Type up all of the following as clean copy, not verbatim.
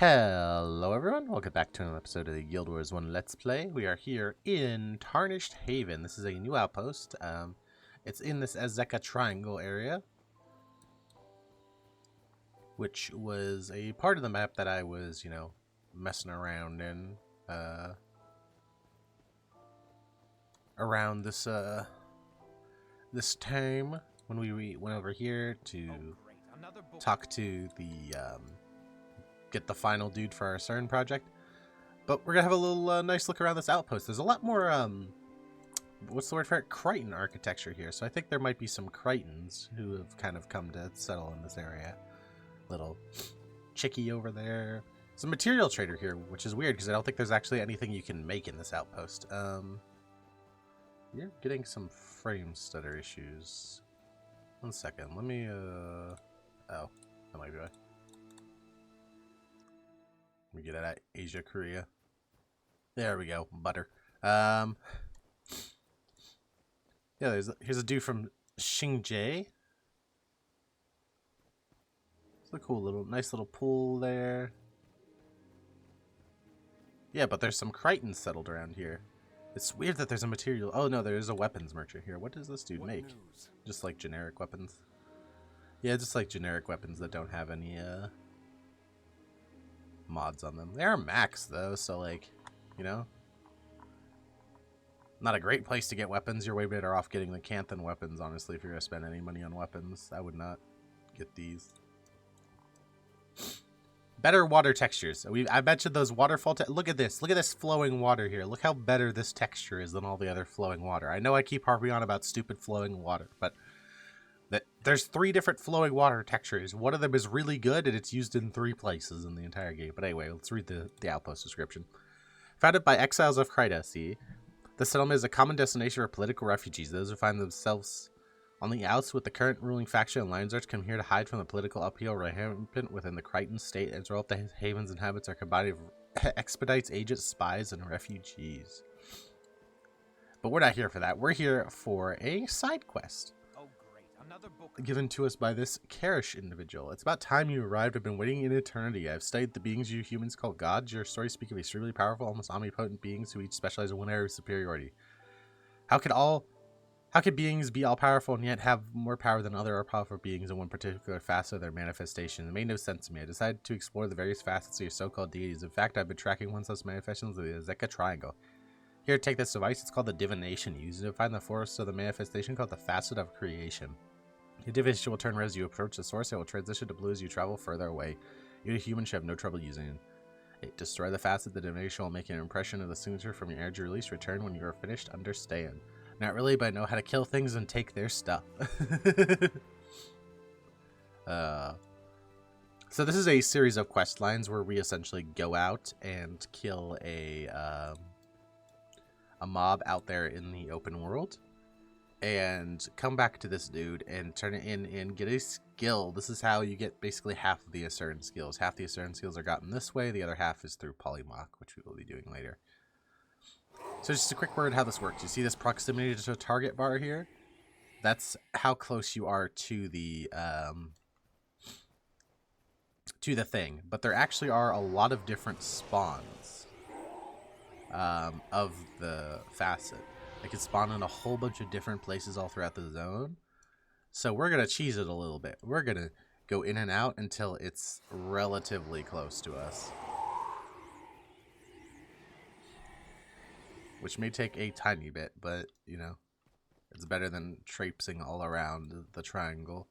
Hello everyone, welcome back to another episode of the Guild Wars 1 Let's Play. We are here in Tarnished Haven. This is a new outpost. It's in this Azeka Triangle area, which was a part of the map that I was, messing around in, around this, this time when we went over here to talk to the, get the final dude for our Asuran project. But we're gonna have a little nice look around this outpost. There's a lot more what's the word for it? Krytan architecture here. So I think there might be some Krytans who have kind of come to settle in this area. Little chickie over there. There's a material trader here, which is weird because I don't think there's actually anything you can make in this outpost. You're getting some frame stutter issues. 1 second. Let me oh, that might be right. Let me get it at Asia, Korea. There we go. Butter. Yeah, here's a dude from Xingje. It's a cool nice little pool there. Yeah, but there's some Krytans settled around here. It's weird that there's a material. Oh no, there's a weapons merchant here. What does this dude make? Just like generic weapons. Yeah, just like generic weapons that don't have any mods on them. They are max though, so like, not a great place to get weapons. You're way better off getting the Canthan weapons, honestly, if you're gonna spend any money on weapons. I would not get these. Better water textures. I mentioned those waterfall. Look at this. Look at this flowing water here. Look how better this texture is than all the other flowing water. I know I keep harping on about stupid flowing water, but there's 3 different flowing water textures. One of them is really good, and it's used in 3 places in the entire game. But anyway, let's read the outpost description. Founded by exiles of Krytan, the settlement is a common destination for political refugees. Those who find themselves on the outs with the current ruling faction and Lions Arch come here to hide from the political upheaval rampant within the Krytan state, as well as the haven's inhabitants are combined of expedites, agents, spies, and refugees. But we're not here for that. We're here for a side quest given to us by this Karish individual. It's about time you arrived. I've been waiting in eternity. I've studied the beings you humans call gods. Your stories speak of extremely powerful, almost omnipotent beings who each specialize in one area of superiority. How could beings be all powerful and yet have more power than other powerful beings in one particular facet of their manifestation? It made no sense to me. I decided to explore the various facets of your so-called deities. In fact, I've been tracking one such manifestations of the Azeka Triangle. Here, take this device. It's called the divination. Use it to find the force of the manifestation called the facet of creation. The divination will turn red as you approach the source. It will transition to blue as you travel further away. You, a human, should have no trouble using it. Destroy the facet. The divination will make an impression of the signature from your energy release. Return when you are finished. Understand. Not really, but I know how to kill things and take their stuff. So this is a series of quest lines where we essentially go out and kill a mob out there in the open world. And come back to this dude and turn it in and get a skill. This is how you get basically half of the Asuran skills. Half the Asuran skills are gotten this way. The other half is through Polymach, which we will be doing later. So just a quick word how this works. You see this proximity to a target bar here? That's how close you are to the thing. But there actually are a lot of different spawns of the facet. They can spawn in a whole bunch of different places all throughout the zone. So we're going to cheese it a little bit. We're going to go in and out until it's relatively close to us. Which may take a tiny bit, but, it's better than traipsing all around the triangle,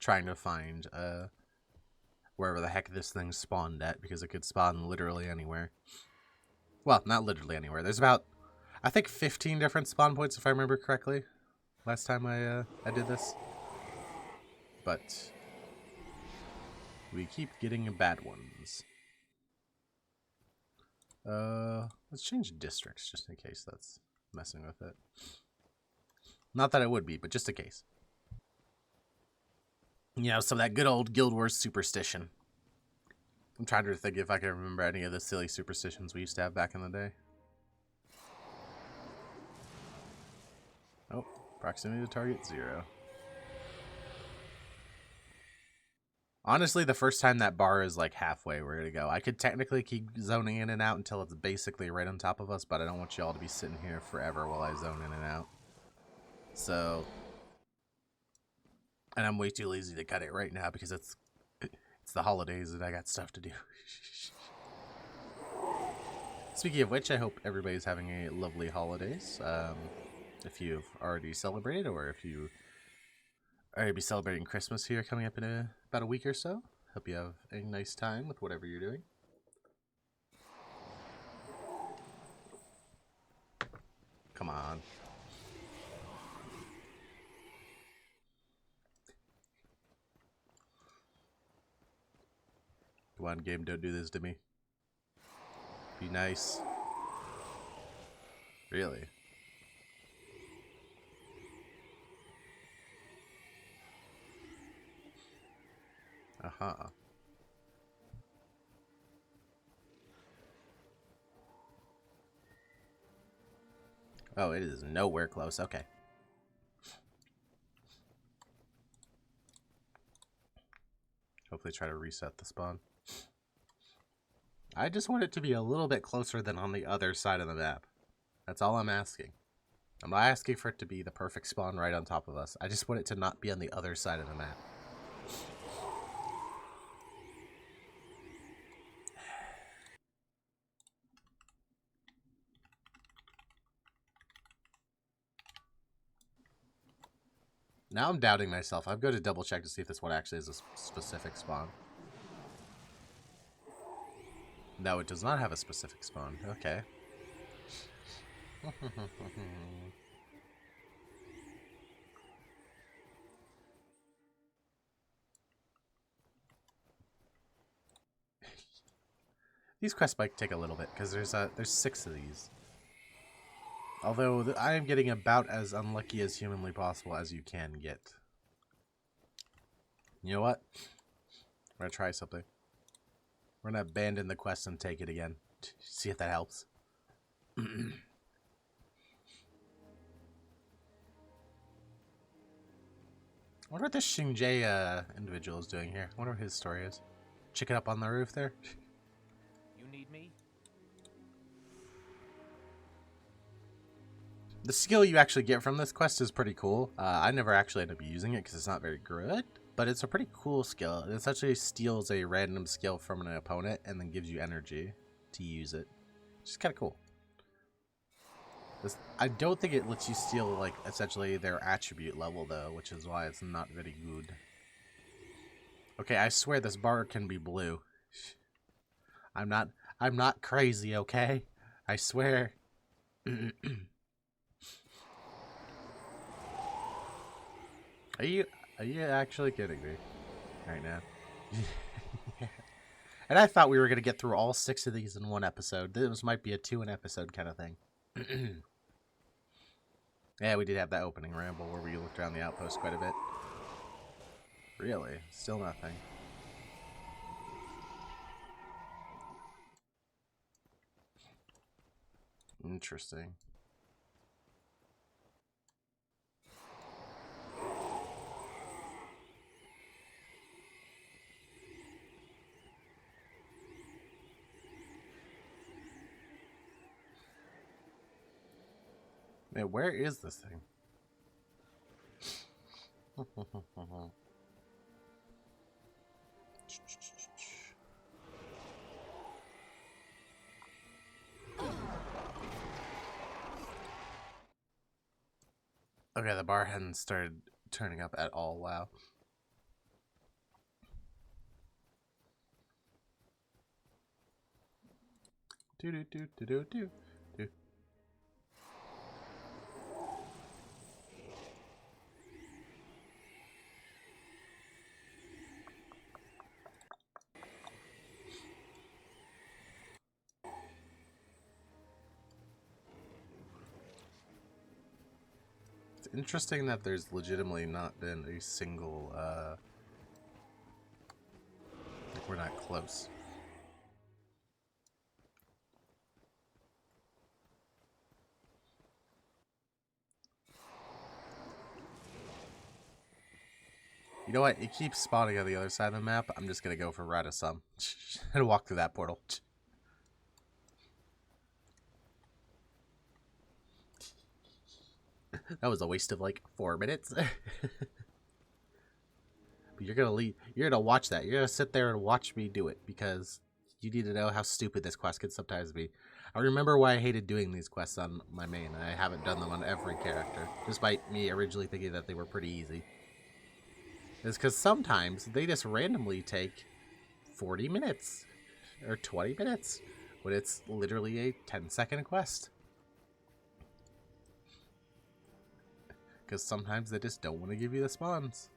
trying to find wherever the heck this thing spawned at, because it could spawn literally anywhere. Well, not literally anywhere. There's about, I think, 15 different spawn points, if I remember correctly, last time I did this. But we keep getting bad ones. Let's change districts, just in case that's messing with it. Not that it would be, but just in case. Some of that good old Guild Wars superstition. I'm trying to think if I can remember any of the silly superstitions we used to have back in the day. Oh, proximity to target 0. Honestly, the first time that bar is like halfway where to go. I could technically keep zoning in and out until it's basically right on top of us, but I don't want y'all to be sitting here forever while I zone in and out. So, and I'm way too lazy to cut it right now because it's the holidays and I got stuff to do. Speaking of which, I hope everybody's having a lovely holidays. If you've already celebrated, or if you are going to be celebrating Christmas here coming up in about a week or so, hope you have a nice time with whatever you're doing. Come on. Come on, game, don't do this to me. Be nice. Really? Uh-huh. Oh, it is nowhere close. Okay. Hopefully try to reset the spawn. I just want it to be a little bit closer than on the other side of the map. That's all I'm asking. I'm not asking for it to be the perfect spawn right on top of us. I just want it to not be on the other side of the map. Now I'm doubting myself. I'm going to double check to see if this one actually is a specific spawn. No, it does not have a specific spawn. Okay. These quests might take a little bit because there's 6 of these. Although I am getting about as unlucky as humanly possible as you can get. You know what? We're gonna try something. We're gonna abandon the quest and take it again. See if that helps. I wonder what this Xingje individual is doing here. I wonder what his story is. Chicken up on the roof there. You need me? The skill you actually get from this quest is pretty cool. I never actually end up using it because it's not very good, but it's a pretty cool skill. It essentially steals a random skill from an opponent and then gives you energy to use it, which is kind of cool. I don't think it lets you steal, like, essentially their attribute level, though, which is why it's not very good. Okay, I swear this bar can be blue. I'm not crazy, okay? I swear. Are you actually kidding me right now? And I thought we were going to get through all 6 of these in one episode. This might be a 2-an-episode kind of thing. Yeah, we did have that opening ramble where we looked around the outpost quite a bit. Really? Still nothing. Interesting. Man, where is this thing? Okay, the bar hadn't started turning up at all. Wow. Do. It's interesting that there's legitimately not been a single, like we're not close. You know what? It keeps spawning on the other side of the map. I'm just gonna go for Radisum and walk through that portal. That was a waste of like 4 minutes. But you're gonna leave. You're gonna watch that. You're gonna sit there and watch me do it because you need to know how stupid this quest can sometimes be. I remember why I hated doing these quests on my main, and I haven't done them on every character, despite me originally thinking that they were pretty easy. It's because sometimes they just randomly take 40 minutes or 20 minutes when it's literally a 10-second quest. Because sometimes they just don't want to give you the spawns.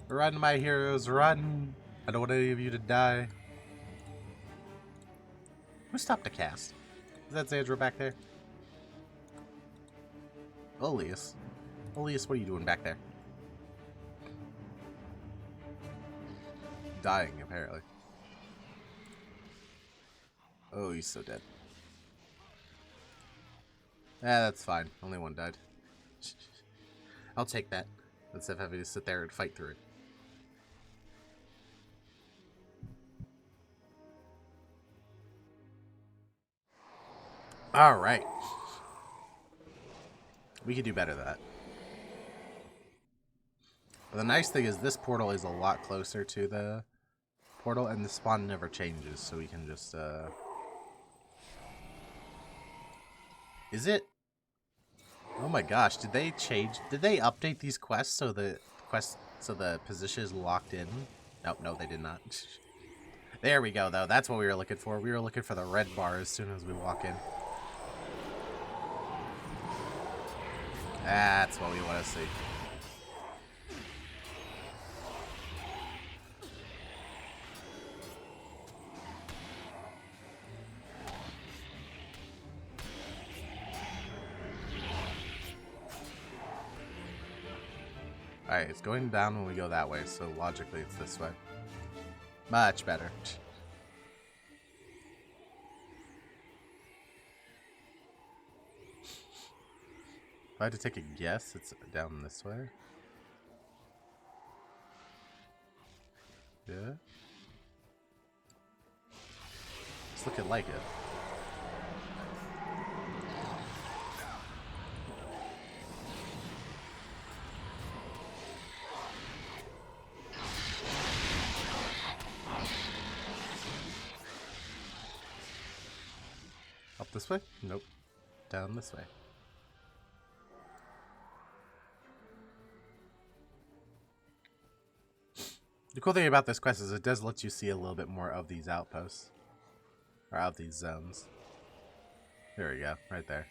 Run, my heroes, run! I don't want any of you to die. Who stopped the cast? Is that Xandra back there? Oleus. Oleus, what are you doing back there? Dying, apparently. Oh, he's so dead. That's fine. Only one died. I'll take that. Instead of having to sit there and fight through it. Alright. We could do better than that. But the nice thing is this portal is a lot closer to the portal, and the spawn never changes, so we can just, Is it? Oh my gosh, did they update these quests so the position is locked in? Nope, no, they did not. There we go, though. That's what we were looking for. We were looking for the red bar as soon as we walk in. That's what we want to see. Alright, it's going down when we go that way, so logically it's this way. Much better. If I had to take a guess, it's down this way. Yeah. It's looking like it. Up this way? Nope. Down this way. The cool thing about this quest is it does let you see a little bit more of these outposts. Or out these zones. There we go, right there.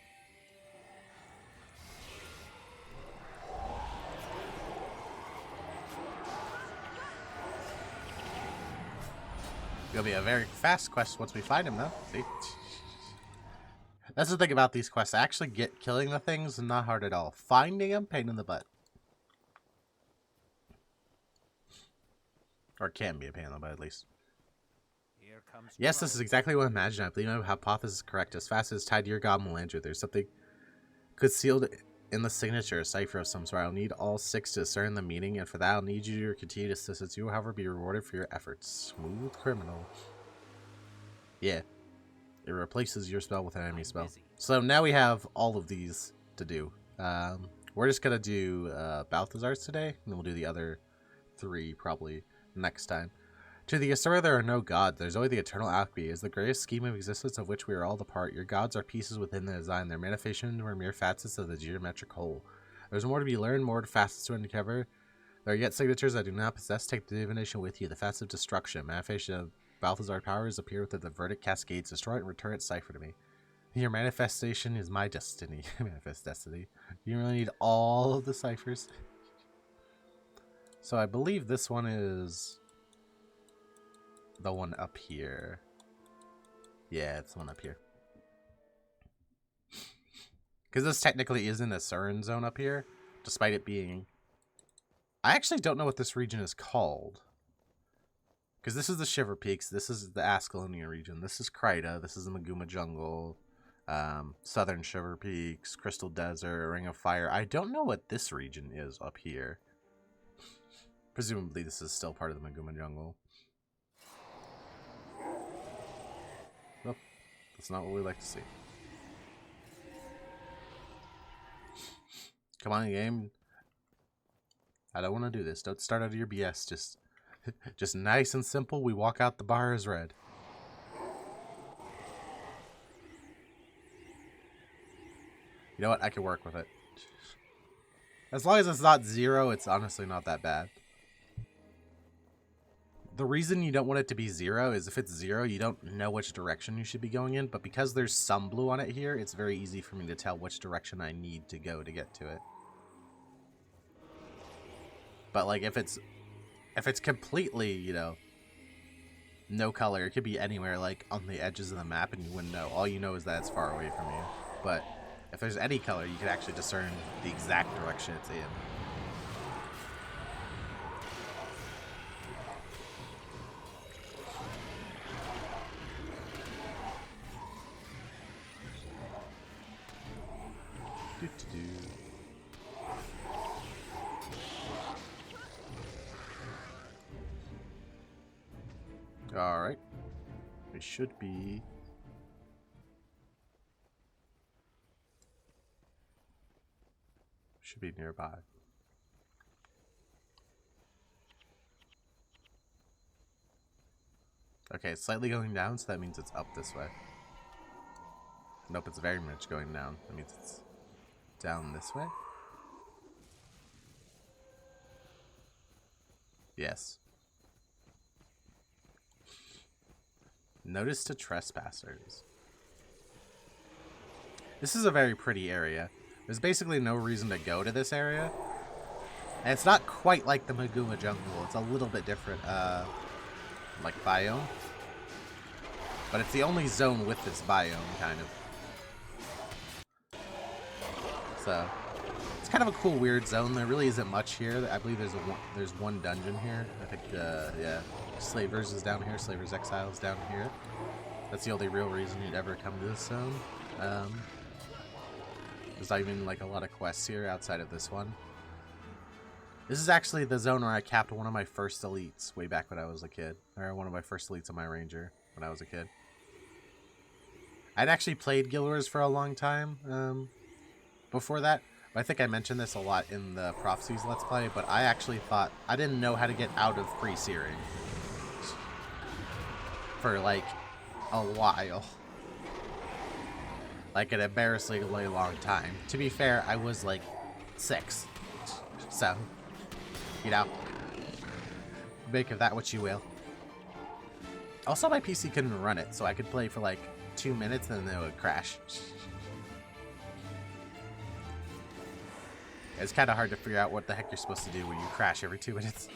It'll be a very fast quest once we find him, though. See? That's the thing about these quests. Actually killing the things is not hard at all. Finding them, pain in the butt. Or can be a pain in the butt, at least. Here comes Yes, this is exactly what I imagined. I believe my hypothesis is correct. As fast as tied to your god Melandra, there's something concealed in the signature, a cipher of some sort. I'll need all 6 to discern the meaning, and for that I'll need you to continue assistance. You will, however, be rewarded for your efforts. Smooth criminal. Yeah. It replaces your spell with an enemy spell. So now we have all of these to do. We're just going to do Balthazar's today, and then we'll do the other 3 probably next time. To the Asuran there are no gods. There's only the eternal alchemy. It is the greatest scheme of existence of which we are all the part. Your gods are pieces within the design. Their manifestations are mere facets of the geometric whole. There's more to be learned, more facets to uncover. There are yet signatures I do not possess. Take the divination with you. The facet of destruction. Manifestation of Balthazar powers appear within the verdict cascades. Destroy it and return its cipher to me. Your manifestation is my destiny. Manifest destiny. You really need all of the ciphers. So I believe this one is the one up here. Yeah, it's the one up here. Because this technically isn't a Asuran zone up here, despite it being... I actually don't know what this region is called. Because this is the Shiver Peaks, this is the Ascalonia region, this is Krytan, this is the Maguma Jungle, Southern Shiver Peaks, Crystal Desert, Ring of Fire. I don't know what this region is up here. Presumably this is still part of the Maguma Jungle. Nope, that's not what we like to see. Come on, game. I don't want to do this. Don't start out of your BS. Just nice and simple. We walk out the bar as red. You know what? I can work with it. As long as it's not 0, it's honestly not that bad. The reason you don't want it to be 0 is if it's 0, you don't know which direction you should be going in. But because there's some blue on it here, it's very easy for me to tell which direction I need to go to get to it. But like if it's completely, you know, no color, it could be anywhere like on the edges of the map and you wouldn't know. All you know is that it's far away from you. But if there's any color, you can actually discern the exact direction it's in. Alright. We should be... nearby. Okay, it's slightly going down, so that means it's up this way. Nope, it's very much going down. That means it's down this way. Yes. Notice to trespassers. This is a very pretty area. There's basically no reason to go to this area. And it's not quite like the Maguma Jungle. It's a little bit different, like biome. But it's the only zone with this biome, kind of. So, it's kind of a cool, weird zone. There really isn't much here. I believe there's one dungeon here. I think, yeah. Slavers is down here. Slavers Exile is down here. That's the only real reason you'd ever come to this zone. There's not even like a lot of quests here outside of this one. This is actually the zone where I capped one of my first elites way back when I was a kid. Or one of my first elites on my ranger when I was a kid. I'd actually played Guild Wars for a long time before that. I think I mentioned this a lot in the Prophecies Let's Play, but I actually thought I didn't know how to get out of pre-searing for like a while. Like an embarrassingly long time. To be fair, I was like 6. So, you know, make of that what you will. Also, my PC couldn't run it, so I could play for like 2 minutes and then it would crash. It's kind of hard to figure out what the heck you're supposed to do when you crash every 2 minutes.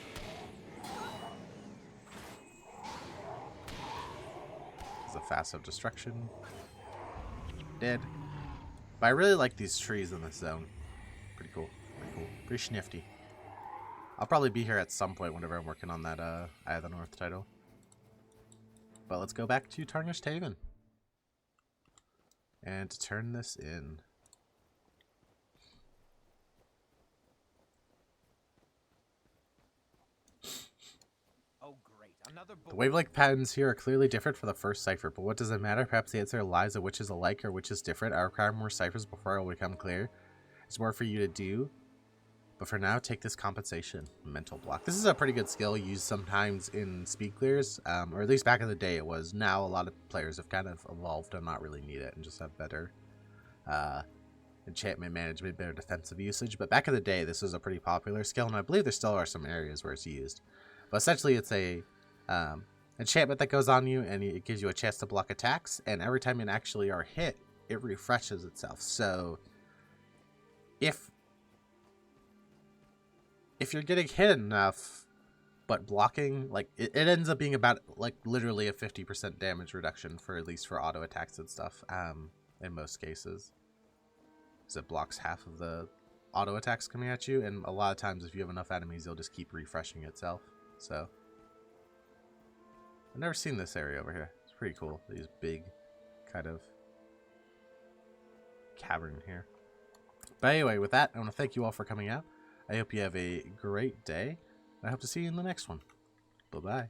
There's a fast destruction. Dead. But I really like these trees in this zone. Pretty cool. Pretty cool. Pretty snifty. I'll probably be here at some point whenever I'm working on that Eye of the North title. But let's go back to Tarnished Haven. And to turn this in. The wavelength patterns here are clearly different for the first cipher, but what does it matter? Perhaps the answer lies in which is alike or which is different. I require more ciphers before it will become clear. There's more for you to do, but for now, take this compensation. Mental block. This is a pretty good skill used sometimes in speed clears, or at least back in the day it was. Now a lot of players have kind of evolved to not really need it and just have better enchantment management, better defensive usage. But back in the day, this was a pretty popular skill, and I believe there still are some areas where it's used. But essentially, it's a enchantment that goes on you, and it gives you a chance to block attacks, and every time you actually are hit, it refreshes itself. So if you're getting hit enough, but blocking, like, it ends up being about, like, literally a 50% damage reduction for, at least for auto attacks and stuff, in most cases. Because it blocks half of the auto attacks coming at you, and a lot of times if you have enough enemies, it'll just keep refreshing itself. So, I've never seen this area over here. It's pretty cool. These big, kind of, cavern here. But anyway, with that, I want to thank you all for coming out. I hope you have a great day. I hope to see you in the next one. Bye-bye.